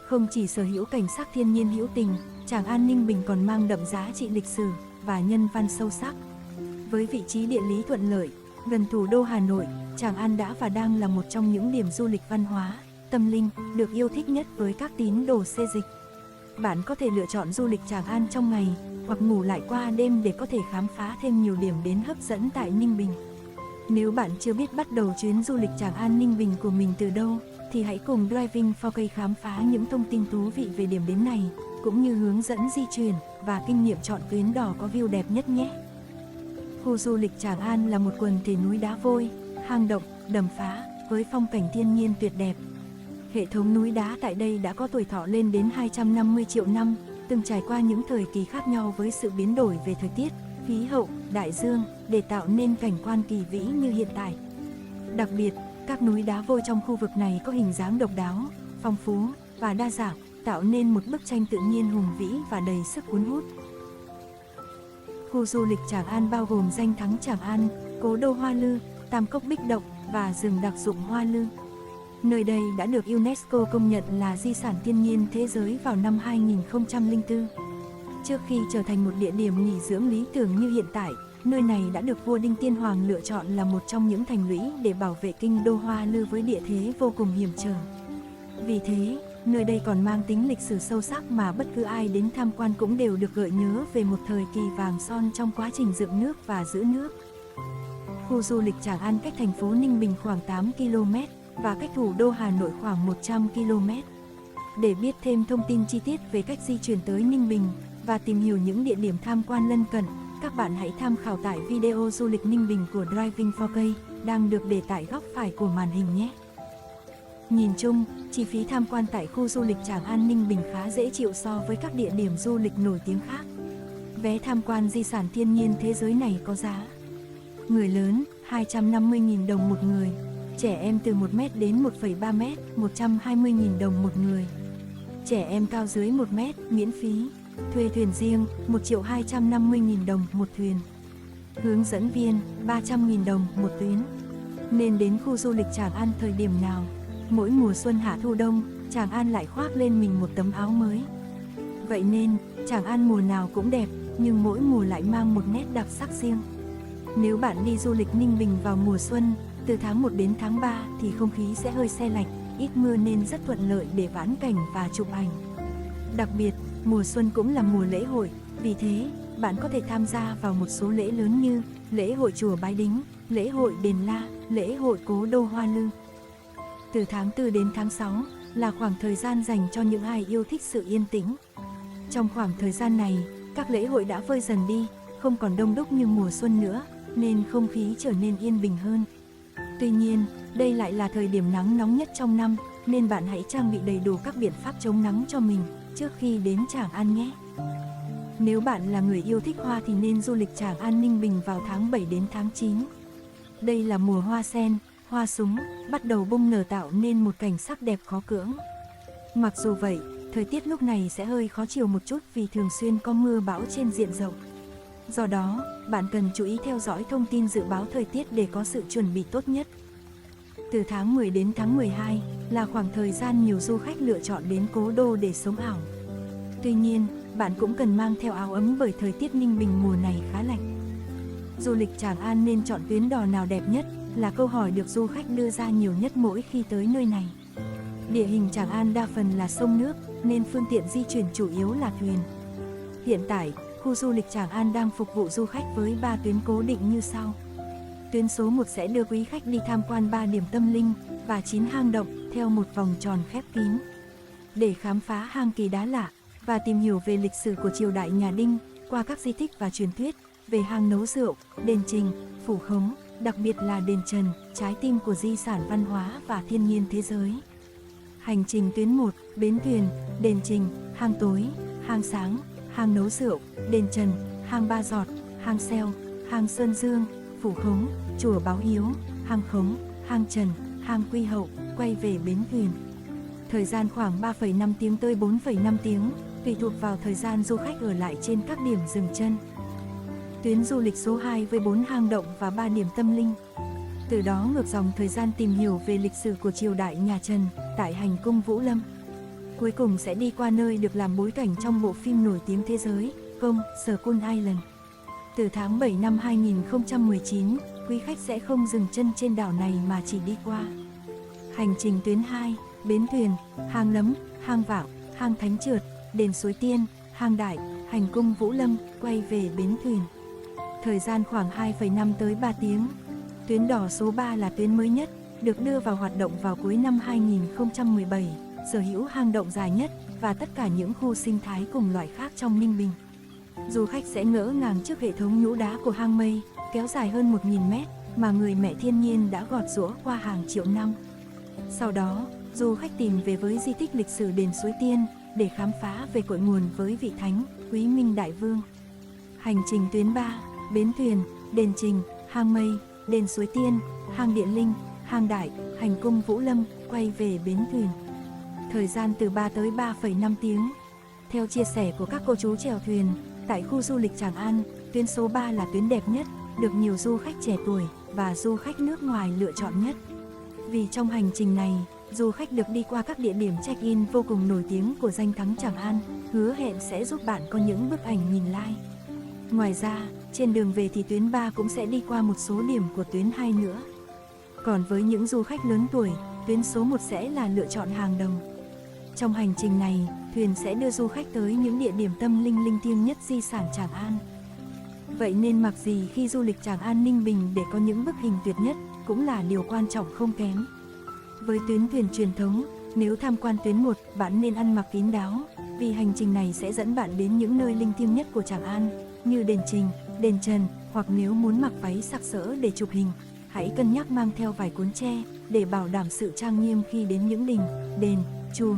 Không chỉ sở hữu cảnh sắc thiên nhiên hữu tình, Tràng An Ninh Bình còn mang đậm giá trị lịch sử và nhân văn sâu sắc. Với vị trí địa lý thuận lợi, gần thủ đô Hà Nội, Tràng An đã và đang là một trong những điểm du lịch văn hóa, tâm linh được yêu thích nhất với các tín đồ xê dịch. Bạn có thể lựa chọn du lịch Tràng An trong ngày hoặc ngủ lại qua đêm để có thể khám phá thêm nhiều điểm đến hấp dẫn tại Ninh Bình. Nếu bạn chưa biết bắt đầu chuyến du lịch Tràng An Ninh Bình của mình từ đâu, thì hãy cùng Driving 4K khám phá những thông tin thú vị về điểm đến này, cũng như hướng dẫn di chuyển và kinh nghiệm chọn tuyến đò có view đẹp nhất nhé. Khu du lịch Tràng An là một quần thể núi đá vôi, hang động, đầm phá với phong cảnh thiên nhiên tuyệt đẹp. Hệ thống núi đá tại đây đã có tuổi thọ lên đến 250 triệu năm, từng trải qua những thời kỳ khác nhau với sự biến đổi về thời tiết, khí hậu, đại dương để tạo nên cảnh quan kỳ vĩ như hiện tại. Đặc biệt, các núi đá vôi trong khu vực này có hình dáng độc đáo, phong phú và đa dạng, tạo nên một bức tranh tự nhiên hùng vĩ và đầy sức cuốn hút. Khu du lịch Tràng An bao gồm danh thắng Tràng An, cố đô Hoa Lư, Tam Cốc Bích Động và rừng đặc dụng Hoa Lư. Nơi đây đã được UNESCO công nhận là di sản thiên nhiên thế giới vào năm 2004. Trước khi trở thành một địa điểm nghỉ dưỡng lý tưởng như hiện tại, nơi này đã được vua Đinh Tiên Hoàng lựa chọn là một trong những thành lũy để bảo vệ kinh đô Hoa Lư với địa thế vô cùng hiểm trở. Vì thế, nơi đây còn mang tính lịch sử sâu sắc mà bất cứ ai đến tham quan cũng đều được gợi nhớ về một thời kỳ vàng son trong quá trình dựng nước và giữ nước. Khu du lịch Tràng An cách thành phố Ninh Bình khoảng 8 km và cách thủ đô Hà Nội khoảng 100 km. Để biết thêm thông tin chi tiết về cách di chuyển tới Ninh Bình và tìm hiểu những địa điểm tham quan lân cận, các bạn hãy tham khảo tại video du lịch Ninh Bình của Driving 4K đang được để tại góc phải của màn hình nhé. Nhìn chung, chi phí tham quan tại khu du lịch Tràng An Ninh Bình khá dễ chịu so với các địa điểm du lịch nổi tiếng khác. Vé tham quan di sản thiên nhiên thế giới này có giá: người lớn 250.000 đồng một người, trẻ em từ 1 m đến 1,3 m 120.000 đồng một người, trẻ em cao dưới 1 m miễn phí, thuê thuyền riêng 1.250.000 đồng một thuyền, hướng dẫn viên 300.000 đồng một tuyến. Nên đến khu du lịch Tràng An thời điểm nào? Mỗi mùa xuân hạ thu đông, Tràng An lại khoác lên mình một tấm áo mới. Vậy nên, Tràng An mùa nào cũng đẹp, nhưng mỗi mùa lại mang một nét đặc sắc riêng. Nếu bạn đi du lịch Ninh Bình vào mùa xuân, từ tháng 1 đến tháng 3 thì không khí sẽ hơi se lạnh, ít mưa nên rất thuận lợi để vãn cảnh và chụp ảnh. Đặc biệt, mùa xuân cũng là mùa lễ hội, vì thế, bạn có thể tham gia vào một số lễ lớn như lễ hội chùa Bái Đính, lễ hội Đền La, lễ hội cố đô Hoa Lư. Từ tháng 4 đến tháng 6 là khoảng thời gian dành cho những ai yêu thích sự yên tĩnh. Trong khoảng thời gian này, các lễ hội đã vơi dần đi, không còn đông đúc như mùa xuân nữa, nên không khí trở nên yên bình hơn. Tuy nhiên, đây lại là thời điểm nắng nóng nhất trong năm, nên bạn hãy trang bị đầy đủ các biện pháp chống nắng cho mình trước khi đến Tràng An nhé. Nếu bạn là người yêu thích hoa thì nên du lịch Tràng An Ninh Bình vào tháng 7 đến tháng 9. Đây là mùa hoa sen, hoa súng bắt đầu bung nở tạo nên một cảnh sắc đẹp khó cưỡng. Mặc dù vậy, thời tiết lúc này sẽ hơi khó chịu một chút vì thường xuyên có mưa bão trên diện rộng. Do đó, bạn cần chú ý theo dõi thông tin dự báo thời tiết để có sự chuẩn bị tốt nhất. Từ tháng 10 đến tháng 12 là khoảng thời gian nhiều du khách lựa chọn đến cố đô để sống ảo. Tuy nhiên, bạn cũng cần mang theo áo ấm bởi thời tiết Ninh Bình mùa này khá lạnh. Du lịch Tràng An nên chọn tuyến đò nào đẹp nhất là câu hỏi được du khách đưa ra nhiều nhất mỗi khi tới nơi này. Địa hình Tràng An đa phần là sông nước, nên phương tiện di chuyển chủ yếu là thuyền. Hiện tại, khu du lịch Tràng An đang phục vụ du khách với 3 tuyến cố định như sau. Tuyến số 1 sẽ đưa quý khách đi tham quan 3 điểm tâm linh và 9 hang động theo một vòng tròn khép kín. Để khám phá hang kỳ đá lạ và tìm hiểu về lịch sử của triều đại nhà Đinh qua các di tích và truyền thuyết về hang nấu rượu, đền Trình, Phủ Khống, đặc biệt là đền Trần, trái tim của di sản văn hóa và thiên nhiên thế giới. Hành trình tuyến 1, bến thuyền, đền Trình, hang tối, hang sáng, hang nấu rượu, đền Trần, hang Ba Giọt, hang Seo, hang Sơn Dương, Phủ Khống, chùa Báo Hiếu, hang Khống, hang Trần, hang Quy Hậu, quay về bến thuyền. Thời gian khoảng 3,5 tiếng tới 4,5 tiếng, tùy thuộc vào thời gian du khách ở lại trên các điểm dừng chân. Tuyến du lịch số 2 với 4 hang động và 3 điểm tâm linh. Từ đó ngược dòng thời gian tìm hiểu về lịch sử của triều đại nhà Trần tại hành cung Vũ Lâm. Cuối cùng sẽ đi qua nơi được làm bối cảnh trong bộ phim nổi tiếng thế giới, Công, Skull Island. Từ tháng 7 năm 2019, quý khách sẽ không dừng chân trên đảo này mà chỉ đi qua. Hành trình tuyến 2, bến thuyền, hang Nấm, hang Vạo, hang Thánh Trượt, đền Suối Tiên, hang Đại, hành cung Vũ Lâm, quay về bến thuyền. Thời gian khoảng 2,5 tới 3 tiếng. Tuyến đỏ số 3 là tuyến mới nhất, được đưa vào hoạt động vào cuối năm 2017, sở hữu hang động dài nhất và tất cả những khu sinh thái cùng loại khác trong Ninh Bình. Du khách sẽ ngỡ ngàng trước hệ thống nhũ đá của hang Mây, kéo dài hơn 1.000 mét mà người mẹ thiên nhiên đã gọt giũa qua hàng triệu năm. Sau đó, du khách tìm về với di tích lịch sử đền Suối Tiên để khám phá về cội nguồn với vị thánh Quý Minh Đại Vương. Hành trình tuyến 3, bến thuyền, đền Trình, hang Mây, đền Suối Tiên, hang Điện Linh, hang Đại, hành cung Vũ Lâm, quay về bến thuyền. Thời gian từ 3 tới 3,5 tiếng. Theo chia sẻ của các cô chú chèo thuyền, tại khu du lịch Tràng An, tuyến số 3 là tuyến đẹp nhất, được nhiều du khách trẻ tuổi và du khách nước ngoài lựa chọn nhất. Vì trong hành trình này, du khách được đi qua các địa điểm check-in vô cùng nổi tiếng của danh thắng Tràng An, hứa hẹn sẽ giúp bạn có những bức ảnh nhìn like. Ngoài ra, trên đường về thì tuyến 3 cũng sẽ đi qua một số điểm của tuyến 2 nữa. Còn với những du khách lớn tuổi, tuyến số 1 sẽ là lựa chọn hàng đầu. Trong hành trình này, thuyền sẽ đưa du khách tới những địa điểm tâm linh linh thiêng nhất di sản Tràng An. Vậy nên mặc gì khi du lịch Tràng An Ninh Bình để có những bức hình tuyệt nhất cũng là điều quan trọng không kém. Với tuyến thuyền truyền thống, nếu tham quan tuyến 1, bạn nên ăn mặc kín đáo, vì hành trình này sẽ dẫn bạn đến những nơi linh thiêng nhất của Tràng An, như đền Trình, đền Trần, hoặc nếu muốn mặc váy sặc sỡ để chụp hình, hãy cân nhắc mang theo vài cuốn tre để bảo đảm sự trang nghiêm khi đến những đình, đền, chùa.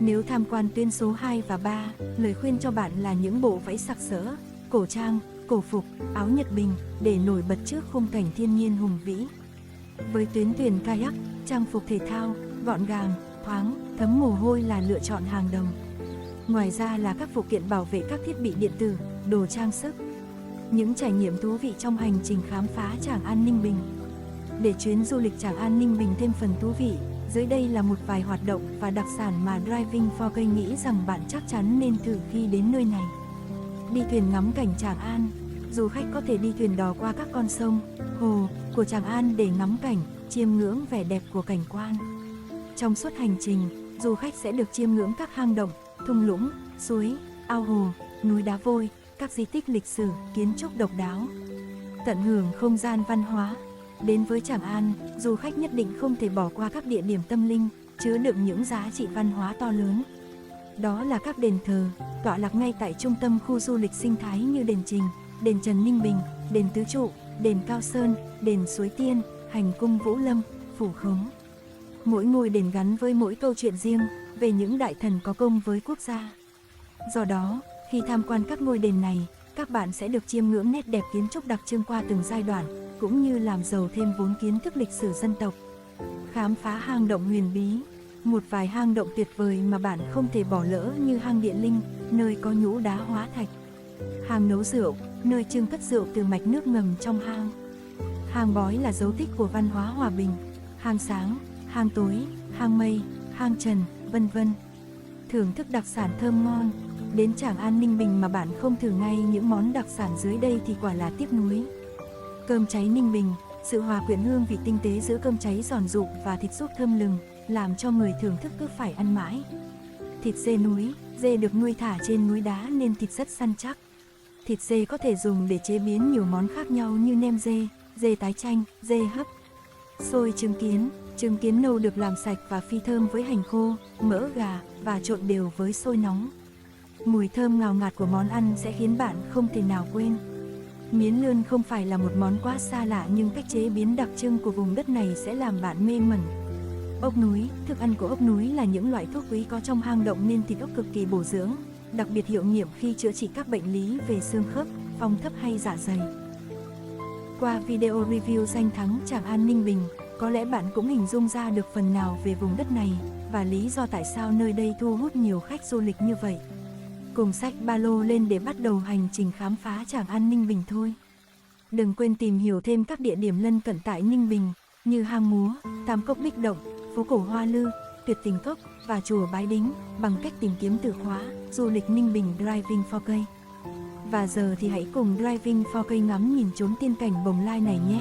Nếu tham quan tuyến số 2 và 3, lời khuyên cho bạn là những bộ váy sặc sỡ, cổ trang, cổ phục, áo Nhật Bình để nổi bật trước khung cảnh thiên nhiên hùng vĩ. Với tuyến thuyền kayak, trang phục thể thao, gọn gàng, thoáng, thấm mồ hôi là lựa chọn hàng đầu. Ngoài ra là các phụ kiện bảo vệ các thiết bị điện tử, đồ trang sức. Những trải nghiệm thú vị trong hành trình khám phá Tràng An Ninh Bình. Để chuyến du lịch Tràng An Ninh Bình thêm phần thú vị, dưới đây là một vài hoạt động và đặc sản mà Driving for Cây nghĩ rằng bạn chắc chắn nên thử khi đến nơi này. Đi thuyền ngắm cảnh Tràng An. Du khách có thể đi thuyền đò qua các con sông, hồ của Tràng An để ngắm cảnh, chiêm ngưỡng vẻ đẹp của cảnh quan. Trong suốt hành trình, du khách sẽ được chiêm ngưỡng các hang động, thung lũng, suối, ao hồ, núi đá vôi, các di tích lịch sử, kiến trúc độc đáo. Tận hưởng không gian văn hóa. Đến với Tràng An, du khách nhất định không thể bỏ qua các địa điểm tâm linh, chứa đựng những giá trị văn hóa to lớn. Đó là các đền thờ, tọa lạc ngay tại trung tâm khu du lịch sinh thái như đền Trình, đền Trần Ninh Bình, đền Tứ Trụ, đền Cao Sơn, đền Suối Tiên, hành cung Vũ Lâm, Phủ Khống. Mỗi ngôi đền gắn với mỗi câu chuyện riêng về những đại thần có công với quốc gia. Do đó, khi tham quan các ngôi đền này, các bạn sẽ được chiêm ngưỡng nét đẹp kiến trúc đặc trưng qua từng giai đoạn, cũng như làm giàu thêm vốn kiến thức lịch sử dân tộc. Khám phá hang động huyền bí. Một vài hang động tuyệt vời mà bạn không thể bỏ lỡ như hang Điện Linh, nơi có nhũ đá hóa thạch. Hang nấu rượu, nơi trưng cất rượu từ mạch nước ngầm trong hang. Hang Bói là dấu tích của văn hóa hòa bình. Hang Sáng, hang Tối, hang Mây, hang Trần, vân vân. Thưởng thức đặc sản thơm ngon. Đến Tràng An Ninh Bình mà bạn không thử ngay những món đặc sản dưới đây thì quả là tiếc nuối. Cơm cháy Ninh Bình, sự hòa quyện hương vị tinh tế giữa cơm cháy giòn rụm và thịt súp thơm lừng, làm cho người thưởng thức cứ phải ăn mãi. Thịt dê núi, dê được nuôi thả trên núi đá nên thịt rất săn chắc. Thịt dê có thể dùng để chế biến nhiều món khác nhau như nem dê, dê tái chanh, dê hấp. Xôi trứng kiến nâu được làm sạch và phi thơm với hành khô, mỡ gà và trộn đều với xôi nóng. Mùi thơm ngào ngạt của món ăn sẽ khiến bạn không thể nào quên. Miến lươn không phải là một món quá xa lạ nhưng cách chế biến đặc trưng của vùng đất này sẽ làm bạn mê mẩn. Ốc núi, thức ăn của ốc núi là những loại thuốc quý có trong hang động nên thịt ốc cực kỳ bổ dưỡng, đặc biệt hiệu nghiệm khi chữa trị các bệnh lý về xương khớp, phong thấp hay dạ dày. Qua video review danh thắng Tràng An Ninh Bình, có lẽ bạn cũng hình dung ra được phần nào về vùng đất này và lý do tại sao nơi đây thu hút nhiều khách du lịch như vậy. Cùng xách ba lô lên để bắt đầu hành trình khám phá Tràng An Ninh Bình thôi. Đừng quên tìm hiểu thêm các địa điểm lân cận tại Ninh Bình như hang Múa, Tam Cốc Bích Động, phố cổ Hoa Lư, Tuyệt Tình Cốc và chùa Bái Đính bằng cách tìm kiếm từ khóa du lịch Ninh Bình Driving 4K. Và giờ thì hãy cùng Driving 4K ngắm nhìn chốn tiên cảnh bồng lai này nhé.